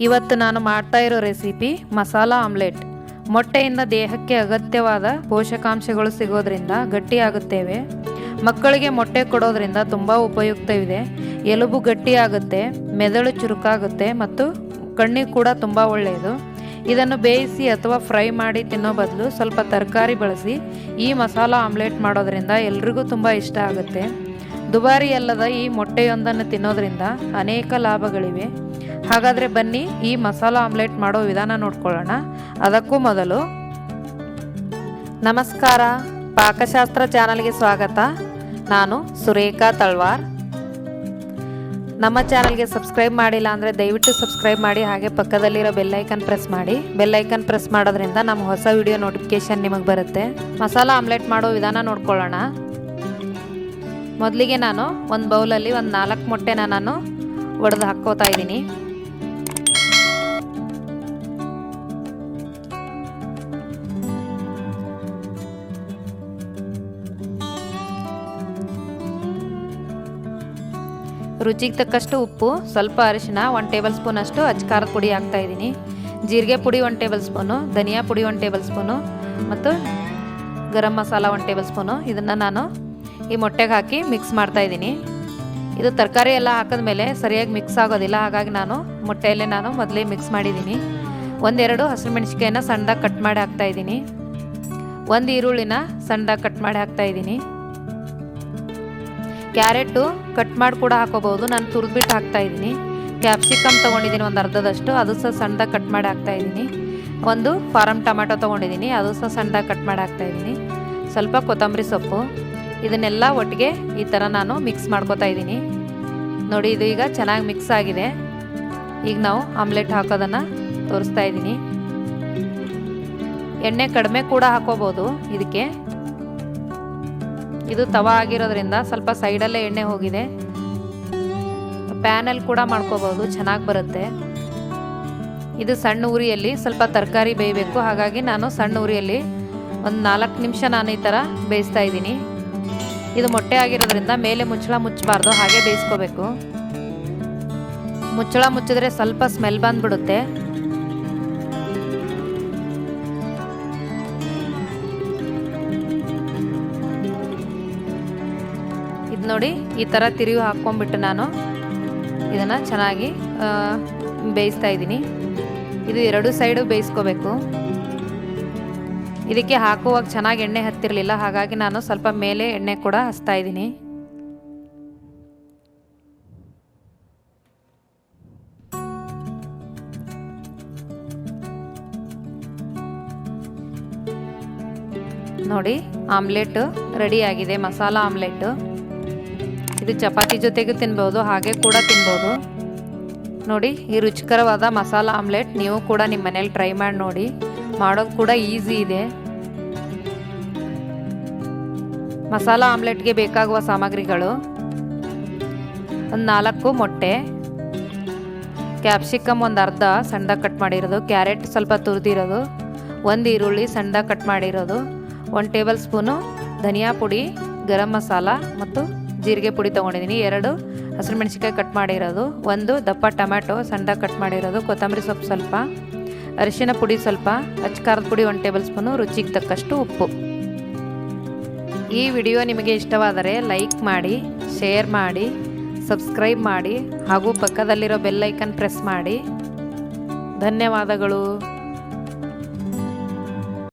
ಇವತ್ತು ನಾನು ಮಾಡ್ತಾ ಇರೋ ರೆಸಿಪಿ ಮಸಾಲಾ ಆಮ್ಲೆಟ್. ಮೊಟ್ಟೆಯಿಂದ ದೇಹಕ್ಕೆ ಅಗತ್ಯವಾದ ಪೋಷಕಾಂಶಗಳು ಸಿಗೋದ್ರಿಂದ ಗಟ್ಟಿಯಾಗುತ್ತೇವೆ. ಮಕ್ಕಳಿಗೆ ಮೊಟ್ಟೆ ಕೊಡೋದ್ರಿಂದ ತುಂಬ ಉಪಯುಕ್ತವಿದೆ. ಎಲುಬು ಗಟ್ಟಿಯಾಗುತ್ತೆ, ಮೆದುಳು ಚುರುಕಾಗುತ್ತೆ ಮತ್ತು ಕಣ್ಣಿಗೆ ಕೂಡ ತುಂಬ ಒಳ್ಳೆಯದು. ಇದನ್ನು ಬೇಯಿಸಿ ಅಥವಾ ಫ್ರೈ ಮಾಡಿ ತಿನ್ನೋ ಬದಲು ಸ್ವಲ್ಪ ತರಕಾರಿ ಬಳಸಿ ಈ ಮಸಾಲಾ ಆಮ್ಲೆಟ್ ಮಾಡೋದ್ರಿಂದ ಎಲ್ರಿಗೂ ತುಂಬ ಇಷ್ಟ ಆಗುತ್ತೆ. ದುಬಾರಿ ಅಲ್ಲದ ಈ ಮೊಟ್ಟೆಯೊಂದನ್ನು ತಿನ್ನೋದ್ರಿಂದ ಅನೇಕ ಲಾಭಗಳಿವೆ. ಹಾಗಾದರೆ ಬನ್ನಿ ಈ ಮಸಾಲಾ ಆಮ್ಲೆಟ್ ಮಾಡೋ ವಿಧಾನ ನೋಡ್ಕೊಳ್ಳೋಣ. ಅದಕ್ಕೂ ಮೊದಲು ನಮಸ್ಕಾರ, ಪಾಕಶಾಸ್ತ್ರ ಚಾನಲ್ಗೆ ಸ್ವಾಗತ. ನಾನು ಸುರೇಖಾ ತಳ್ವಾರ್. ನಮ್ಮ ಚಾನಲ್ಗೆ ಸಬ್ಸ್ಕ್ರೈಬ್ ಮಾಡಿಲ್ಲ ಅಂದರೆ ದಯವಿಟ್ಟು ಸಬ್ಸ್ಕ್ರೈಬ್ ಮಾಡಿ, ಹಾಗೆ ಪಕ್ಕದಲ್ಲಿರೋ ಬೆಲ್ಲೈಕನ್ ಪ್ರೆಸ್ ಮಾಡಿ. ಬೆಲ್ಲೈಕನ್ ಪ್ರೆಸ್ ಮಾಡೋದ್ರಿಂದ ನಮ್ಮ ಹೊಸ ವಿಡಿಯೋ ನೋಟಿಫಿಕೇಷನ್ ನಿಮಗೆ ಬರುತ್ತೆ. ಮಸಾಲಾ ಆಮ್ಲೆಟ್ ಮಾಡೋ ವಿಧಾನ ನೋಡ್ಕೊಳ್ಳೋಣ. ಮೊದಲಿಗೆ ನಾನು ಒಂದು ಬೌಲಲ್ಲಿ ಒಂದು 4 ಮೊಟ್ಟೆನ ನಾನು ಒಡೆದು ಹಾಕ್ಕೋತಾ ಇದ್ದೀನಿ. ರುಚಿಗೆ ತಕ್ಕಷ್ಟು ಉಪ್ಪು, ಸ್ವಲ್ಪ ಅರಿಶಿನ, 1 ಟೇಬಲ್ ಸ್ಪೂನ್ ಅಷ್ಟು ಅಚ್ಕಾರದ ಪುಡಿ ಹಾಕ್ತಾ ಇದ್ದೀನಿ. ಜೀರಿಗೆ ಪುಡಿ 1 ಟೇಬಲ್ ಸ್ಪೂನು, ಧನಿಯಾ ಪುಡಿ 1 ಟೇಬಲ್ ಸ್ಪೂನು ಮತ್ತು ಗರಂ ಮಸಾಲ 1 ಟೇಬಲ್ ಸ್ಪೂನು. ಇದನ್ನು ನಾನು ಈ ಮೊಟ್ಟೆಗೆ ಹಾಕಿ ಮಿಕ್ಸ್ ಮಾಡ್ತಾ ಇದ್ದೀನಿ. ಇದು ತರಕಾರಿ ಎಲ್ಲ ಹಾಕಿದ್ಮೇಲೆ ಸರಿಯಾಗಿ ಮಿಕ್ಸ್ ಆಗೋದಿಲ್ಲ, ಹಾಗಾಗಿ ನಾನು ಮೊಟ್ಟೆಯಲ್ಲೇ ಮೊದಲೇ ಮಿಕ್ಸ್ ಮಾಡಿದ್ದೀನಿ. 1-2 ಹಸಿಮೆಣಸಿಕಾಯಿನ ಸಣ್ಣದಾಗಿ ಕಟ್ ಮಾಡಿ ಹಾಕ್ತಾ ಇದ್ದೀನಿ. 1 ಈರುಳ್ಳಿನ ಸಣ್ಣದಾಗಿ ಕಟ್ ಮಾಡಿ ಹಾಕ್ತಾ ಇದ್ದೀನಿ. ಕ್ಯಾರೆಟು ಕಟ್ ಮಾಡಿ ಕೂಡ ಹಾಕೋಬಹುದು, ನಾನು ತುರಿದ್ಬಿಟ್ಟು ಹಾಕ್ತಾ ಇದ್ದೀನಿ. ಕ್ಯಾಪ್ಸಿಕಮ್ ತೊಗೊಂಡಿದ್ದೀನಿ ಒಂದು ಅರ್ಧದಷ್ಟು, ಅದು ಸಹ ಸಣ್ಣದಾಗಿ ಕಟ್ ಮಾಡಿ ಹಾಕ್ತಾ ಇದ್ದೀನಿ. 1 ಫಾರಮ್ ಟೊಮೆಟೊ ತೊಗೊಂಡಿದ್ದೀನಿ, ಅದು ಸಹ ಸಣ್ಣದಾಗಿ ಕಟ್ ಮಾಡಿ ಹಾಕ್ತಾ ಇದ್ದೀನಿ. ಸ್ವಲ್ಪ ಕೊತ್ತಂಬರಿ ಸೊಪ್ಪು, ಇದನ್ನೆಲ್ಲ ಒಟ್ಟಿಗೆ ಈ ಥರ ನಾನು ಮಿಕ್ಸ್ ಮಾಡ್ಕೊತಾ ಇದ್ದೀನಿ. ನೋಡಿ, ಇದು ಈಗ ಚೆನ್ನಾಗಿ ಮಿಕ್ಸ್ ಆಗಿದೆ. ಈಗ ನಾವು ಆಮ್ಲೆಟ್ ಹಾಕೋದನ್ನು ತೋರಿಸ್ತಾ ಇದ್ದೀನಿ. ಎಣ್ಣೆ ಕಡಿಮೆ ಕೂಡ ಹಾಕೋಬೋದು ಇದಕ್ಕೆ. ಇದು ತವಾ ಆಗಿರೋದ್ರಿಂದ ಸ್ವಲ್ಪ ಸೈಡಲ್ಲೇ ಎಣ್ಣೆ ಹೋಗಿದೆ. ಪ್ಯಾನಲ್ಲಿ ಕೂಡ ಮಾಡ್ಕೋಬೋದು, ಚೆನ್ನಾಗಿ ಬರುತ್ತೆ. ಇದು ಸಣ್ಣ ಉರಿಯಲ್ಲಿ ಸ್ವಲ್ಪ ತರಕಾರಿ ಬೇಯಬೇಕು, ಹಾಗಾಗಿ ನಾನು ಸಣ್ಣ ಉರಿಯಲ್ಲಿ ಒಂದು 4 ನಿಮಿಷ ನಾನು ಈ ಥರ ಬೇಯಿಸ್ತಾ ಇದ್ದೀನಿ. ಇದು ಮೊಟ್ಟೆ ಆಗಿರೋದ್ರಿಂದ ಮೇಲೆ ಮುಚ್ಚಳ ಮುಚ್ಚಬಾರ್ದು, ಹಾಗೆ ಬೇಯಿಸ್ಕೋಬೇಕು. ಮುಚ್ಚಳ ಮುಚ್ಚಿದ್ರೆ ಸ್ವಲ್ಪ ಸ್ಮೆಲ್ ಬಂದ್ಬಿಡುತ್ತೆ. ಇದು ನೋಡಿ, ಈ ಥರ ತಿರುವಿ ಹಾಕ್ಕೊಂಡ್ಬಿಟ್ಟು ನಾನು ಇದನ್ನು ಚೆನ್ನಾಗಿ ಬೇಯಿಸ್ತಾ ಇದ್ದೀನಿ. ಇದು 2 ಸೈಡು ಬೇಯಿಸ್ಕೋಬೇಕು. ಇದಕ್ಕೆ ಹಾಕುವಾಗ ಚೆನ್ನಾಗಿ ಎಣ್ಣೆ ಹತ್ತಿರಲಿಲ್ಲ, ಹಾಗಾಗಿ ನಾನು ಸ್ವಲ್ಪ ಮೇಲೆ ಎಣ್ಣೆ ಕೂಡ ಹಚ್ತಾ ಇದ್ದೀನಿ. ನೋಡಿ, ಆಮ್ಲೆಟ್ ರೆಡಿ ಆಗಿದೆ, ಮಸಾಲಾ ಆಮ್ಲೆಟ್. ಇದು ಚಪಾತಿ ಜೊತೆಗೂ ತಿನ್ಬೋದು, ಹಾಗೆ ಕೂಡ ತಿನ್ಬೋದು. ನೋಡಿ, ಈ ರುಚಿಕರವಾದ ಮಸಾಲಾ ಆಮ್ಲೆಟ್ ನೀವು ಕೂಡ ನಿಮ್ಮ ಮನೇಲಿ ಟ್ರೈ ಮಾಡಿ ನೋಡಿ. ಮಾಡೋದು ಕೂಡ ಈಸಿ ಇದೆ. ಮಸಾಲಾ ಆಮ್ಲೆಟ್ಗೆ ಬೇಕಾಗುವ ಸಾಮಗ್ರಿಗಳು: ಒಂದು 4 ಮೊಟ್ಟೆ, ಕ್ಯಾಪ್ಸಿಕಮ್ ಒಂದು ಅರ್ಧ ಸಣ್ಣದಾಗಿ ಕಟ್ ಮಾಡಿರೋದು, ಕ್ಯಾರೆಟ್ ಸ್ವಲ್ಪ ತುರಿದಿರೋದು, 1 ಈರುಳ್ಳಿ ಸಣ್ಣದಾಗಿ ಕಟ್ ಮಾಡಿರೋದು, 1 ಟೇಬಲ್ ಸ್ಪೂನು ಧನಿಯಾ ಪುಡಿ, ಗರಂ ಮಸಾಲ ಮತ್ತು ಜೀರಿಗೆ ಪುಡಿ ತೊಗೊಂಡಿದ್ದೀನಿ, 2 ಹಸಿಮೆಣಸಿಕಾಯಿ ಕಟ್ ಮಾಡಿರೋದು, 1 ದಪ್ಪ ಟೊಮೆಟೊ ಸಣ್ಣದಾಗಿ ಕಟ್ ಮಾಡಿರೋದು, ಕೊತ್ತಂಬರಿ ಸೊಪ್ಪು ಸ್ವಲ್ಪ, ಅರಿಶಿನ ಪುಡಿ ಸ್ವಲ್ಪ, ಅಚ್ಕಾರದ ಪುಡಿ 1 ಟೇಬಲ್ ಸ್ಪೂನು, ರುಚಿಗೆ ತಕ್ಕಷ್ಟು ಉಪ್ಪು. ಈ ವಿಡಿಯೋ ನಿಮಗೆ ಇಷ್ಟವಾದರೆ ಲೈಕ್ ಮಾಡಿ, ಶೇರ್ ಮಾಡಿ, ಸಬ್ಸ್ಕ್ರೈಬ್ ಮಾಡಿ ಹಾಗೂ ಪಕ್ಕದಲ್ಲಿರೋ ಬೆಲ್ ಐಕನ್ ಪ್ರೆಸ್ ಮಾಡಿ. ಧನ್ಯವಾದಗಳು.